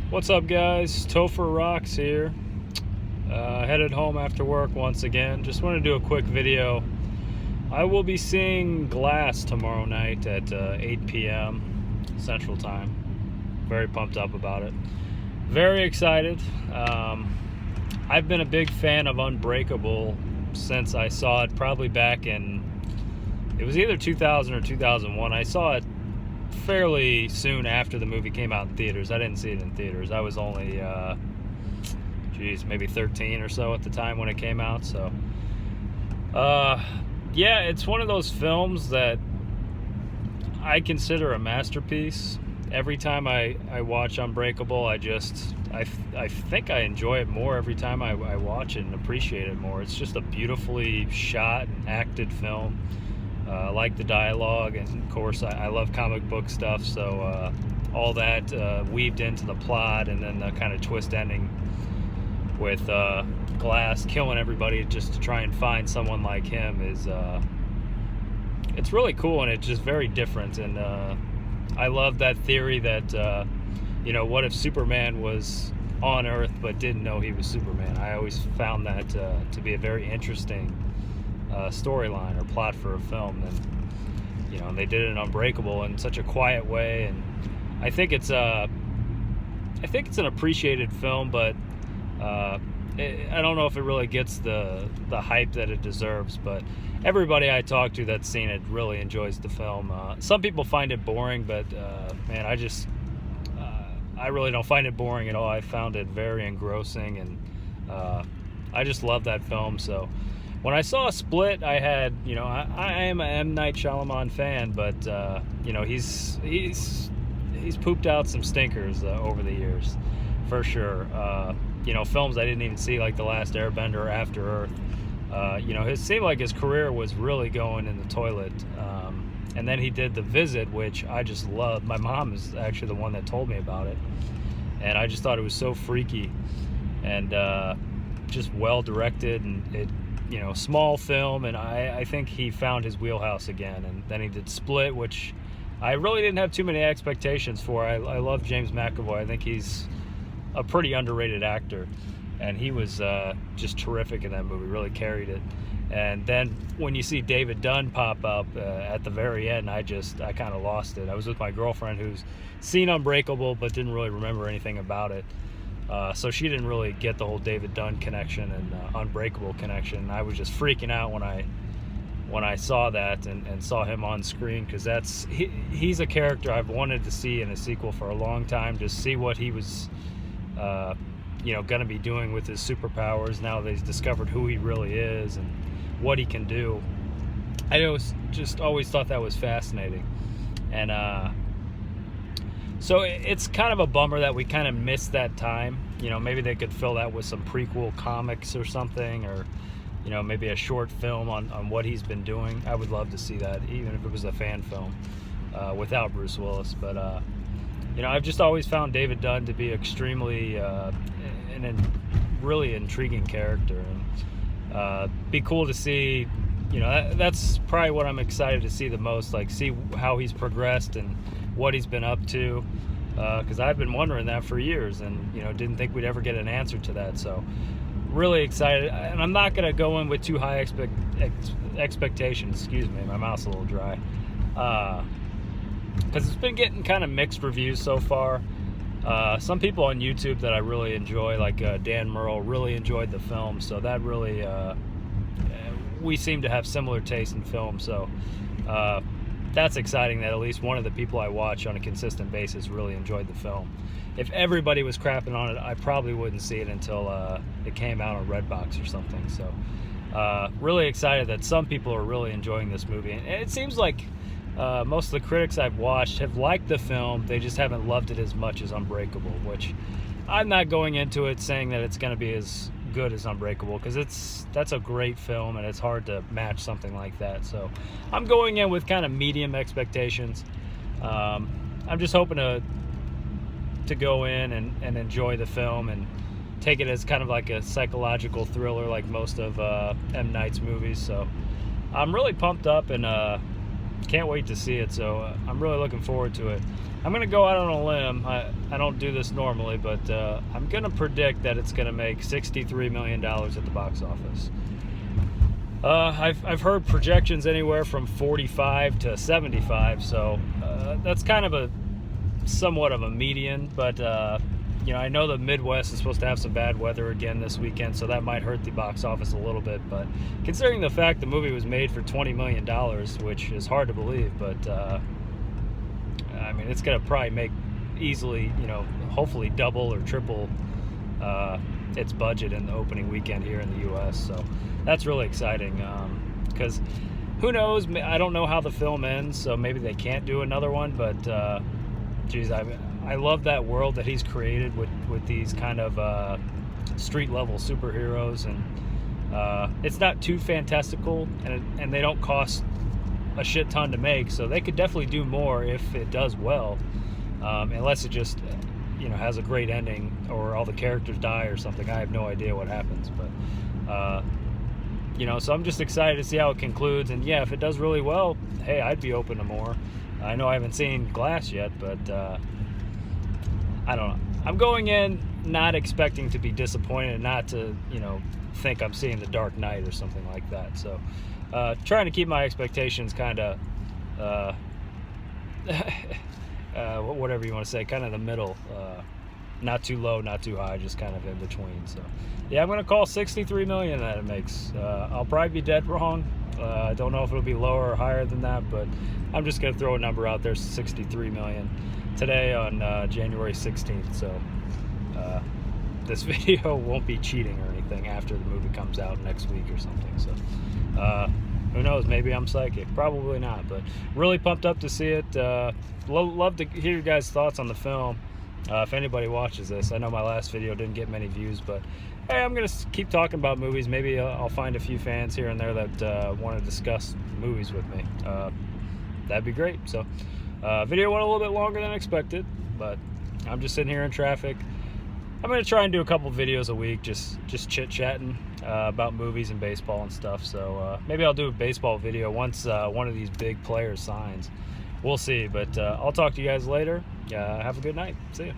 What's up, guys? Topherocks here. Headed home after work once again. Just want to do a quick video. I will be seeing Glass tomorrow night at 8 p.m. Central Time. Very pumped up about it. Very excited. I've been a big fan of Unbreakable since I saw it probably back in, it was either 2000 or 2001. I saw it fairly soon after the movie came out in theaters. I didn't see it in theaters. I was only, maybe 13 or so at the time when it came out. So, yeah, it's one of those films that I consider a masterpiece. Every time I watch Unbreakable, I think I enjoy it more every time I watch it and appreciate it more. It's just a beautifully shot and acted film. I like the dialogue, and of course I love comic book stuff, so all that weaved into the plot, and then the kind of twist ending with Glass killing everybody just to try and find someone like him is it's really cool, and it's just very different. And I love that theory that what if Superman was on Earth but didn't know he was Superman? I always found that to be a very interesting storyline or plot for a film. And they did it in Unbreakable in such a quiet way, and I think it's an appreciated film, but I don't know if it really gets the hype that it deserves. But everybody I talk to that's seen it really enjoys the film. Some people find it boring, but man, I really don't find it boring at all. I found it very engrossing, and I just love that film. So when I saw Split, I had, I am a M. Night Shyamalan fan, but he's pooped out some stinkers over the years, for sure. Films I didn't even see, like The Last Airbender or After Earth. It seemed like his career was really going in the toilet. And then he did The Visit, which I just loved. My mom is actually the one that told me about it, and I just thought it was so freaky and just well directed, and it. Small film, and I think he found his wheelhouse again. And then he did Split, which I really didn't have too many expectations for. I love James McAvoy. I think he's a pretty underrated actor, and he was just terrific in that movie, really carried it. And then when you see David Dunn pop up at the very end, I kind of lost it. I was with my girlfriend who's seen Unbreakable but didn't really remember anything about it. So she didn't really get the whole David Dunn connection and Unbreakable connection. I was just freaking out when I saw that and saw him on screen, because he's a character I've wanted to see in a sequel for a long time, to see what he was going to be doing with his superpowers now that he's discovered who he really is and what he can do. I just always thought that was fascinating. And so it's kind of a bummer that we kind of missed that time. Maybe they could fill that with some prequel comics or something, or maybe a short film on what he's been doing. I would love to see that, even if it was a fan film without Bruce Willis. But I've just always found David Dunn to be extremely really intriguing character, and be cool to see. That's probably what I'm excited to see the most, like see how he's progressed and what he's been up to, because I've been wondering that for years, and didn't think we'd ever get an answer to that. So really excited, and I'm not going to go in with too high expectations. Excuse me, my mouth's a little dry, because it's been getting kind of mixed reviews so far. Some people on YouTube that I really enjoy, like Dan Merle, really enjoyed the film, so that really we seem to have similar taste in film. So that's exciting that at least one of the people I watch on a consistent basis really enjoyed the film. If everybody was crapping on it, I probably wouldn't see it until it came out on Redbox or something. So really excited that some people are really enjoying this movie. And it seems like most of the critics I've watched have liked the film. They just haven't loved it as much as Unbreakable, which I'm not going into it saying that it's going to be as good as Unbreakable, because that's a great film, and it's hard to match something like that. So I'm going in with kind of medium expectations. I'm just hoping to go in and enjoy the film and take it as kind of like a psychological thriller, like most of M. Night's movies. So I'm really pumped up, and can't wait to see it. So I'm really looking forward to it. I'm going to go out on a limb. I don't do this normally, but I'm going to predict that it's going to make $63 million at the box office. I've heard projections anywhere from 45 to 75, so that's kind of a somewhat of a median, but you know, I know the Midwest is supposed to have some bad weather again this weekend, so that might hurt the box office a little bit, but considering the fact the movie was made for $20 million, which is hard to believe, but I mean, it's going to probably make easily, you know, hopefully double or triple its budget in the opening weekend here in the U.S., so that's really exciting, because who knows, I don't know how the film ends, so maybe they can't do another one, but geez, I love that world that he's created with these kind of street level superheroes, and it's not too fantastical, and they don't cost a shit ton to make, so they could definitely do more if it does well, unless it just, you know, has a great ending or all the characters die or something. I have no idea what happens, but you know, so I'm just excited to see how it concludes, and yeah, if it does really well, hey, I'd be open to more. I know I haven't seen Glass yet, but I don't know. I'm going in not expecting to be disappointed, not to, you know, think I'm seeing The Dark Knight or something like that. So trying to keep my expectations kind of whatever you want to say, kind of the middle, not too low, not too high, just kind of in between. So yeah, I'm going to call 63 million that it makes. I'll probably be dead wrong. I don't know if it'll be lower or higher than that, but I'm just going to throw a number out there, 63 million today on January 16th. So this video won't be cheating or anything after the movie comes out next week or something. So who knows, maybe I'm psychic, probably not, but really pumped up to see it. Love to hear your guys' thoughts on the film. If anybody watches this, I know my last video didn't get many views, but hey, I'm gonna keep talking about movies. Maybe I'll find a few fans here and there that want to discuss movies with me. That'd be great. So video went a little bit longer than expected, but I'm just sitting here in traffic. I'm gonna try and do a couple videos a week, just chit-chatting about movies and baseball and stuff. So maybe I'll do a baseball video once one of these big players signs. We'll see, but I'll talk to you guys later. Have a good night. See ya.